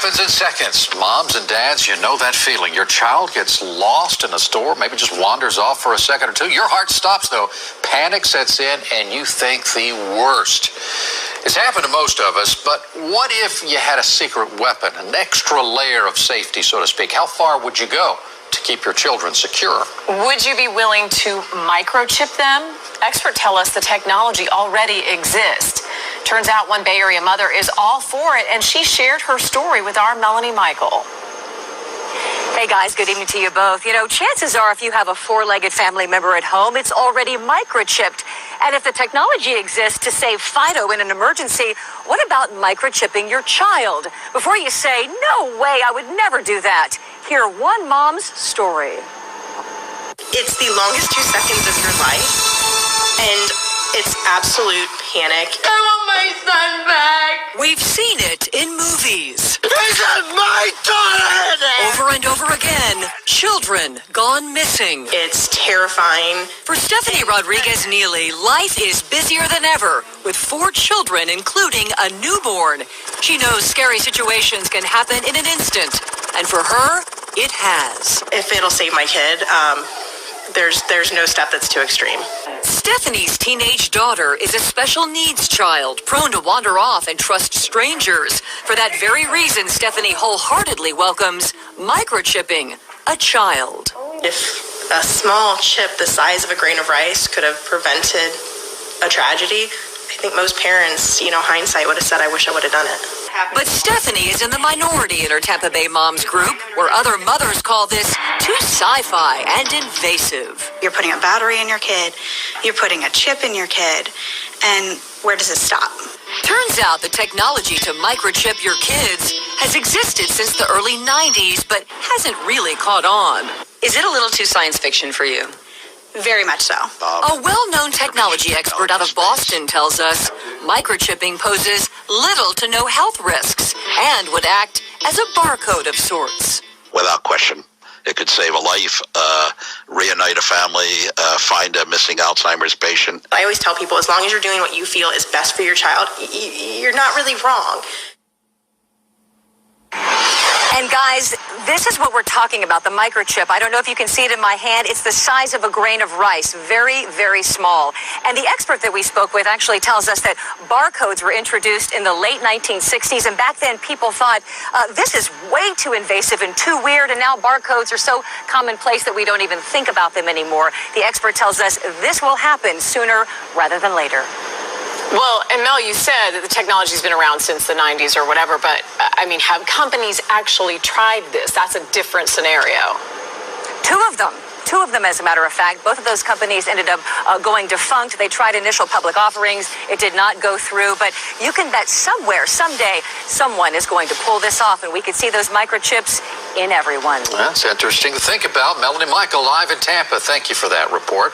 happens in seconds. Moms and dads, you know that feeling. Your child gets lost in a store, maybe just wanders off for a second or two. Your heart stops, though. Panic sets in, and you think the worst. It's happened to most of us, but what if you had a secret weapon, an extra layer of safety, so to speak? How far would you go to keep your children secure? Would you be willing to microchip them? Experts tell us the technology already exists. Turns out one Bay Area mother is all for it, and she shared her story with our Melanie Michael. Hey guys, good evening to you both. You know, chances are if you have a four-legged family member at home, it's already microchipped. And if the technology exists to save Fido in an emergency, what about microchipping your child? Before you say, no way, I would never do that, hear one mom's story. It's the longest 2 seconds of your life, and it's absolute panic. I want my son back. We've seen it in movies. This is my daughter. Over and over again, children gone missing. It's terrifying. For Stephanie Rodriguez-Neely, life is busier than ever, with 4 children, including a newborn. She knows scary situations can happen in an instant, and for her, it has. If it'll save my kid, there's no step that's too extreme. Stephanie's teenage daughter is a special needs child, prone to wander off and trust strangers. For that very reason, Stephanie wholeheartedly welcomes microchipping a child. If a small chip the size of a grain of rice could have prevented a tragedy, I think most parents, hindsight would have said, I wish I would have done it. But Stephanie is in the minority in her Tampa Bay moms group, where other mothers call this too sci-fi and invasive. You're putting a battery in your kid, you're putting a chip in your kid, and where does it stop? Turns out the technology to microchip your kids has existed since the early 90s, but hasn't really caught on. Is it a little too science fiction for you? Very much so. A well-known technology expert out of Boston tells us microchipping poses little to no health risks and would act as a barcode of sorts. Without question. It could save a life, reunite a family, find a missing Alzheimer's patient. I always tell people, as long as you're doing what you feel is best for your child, you're not really wrong. And guys, this is what we're talking about, the microchip. I don't know if you can see it in my hand. It's the size of a grain of rice, very, very small. And the expert that we spoke with actually tells us that barcodes were introduced in the late 1960s. And back then, people thought, this is way too invasive and too weird. And now barcodes are so commonplace that we don't even think about them anymore. The expert tells us this will happen sooner rather than later. Well, and Mel, you said that the technology's been around since the 90s or whatever, but have companies actually tried this? That's a different scenario. Two of them, as a matter of fact. Both of those companies ended up going defunct. They tried initial public offerings. It did not go through, but you can bet somewhere, someday, someone is going to pull this off, and we could see those microchips in everyone. That's interesting to think about. Melanie Michael live in Tampa. Thank you for that report.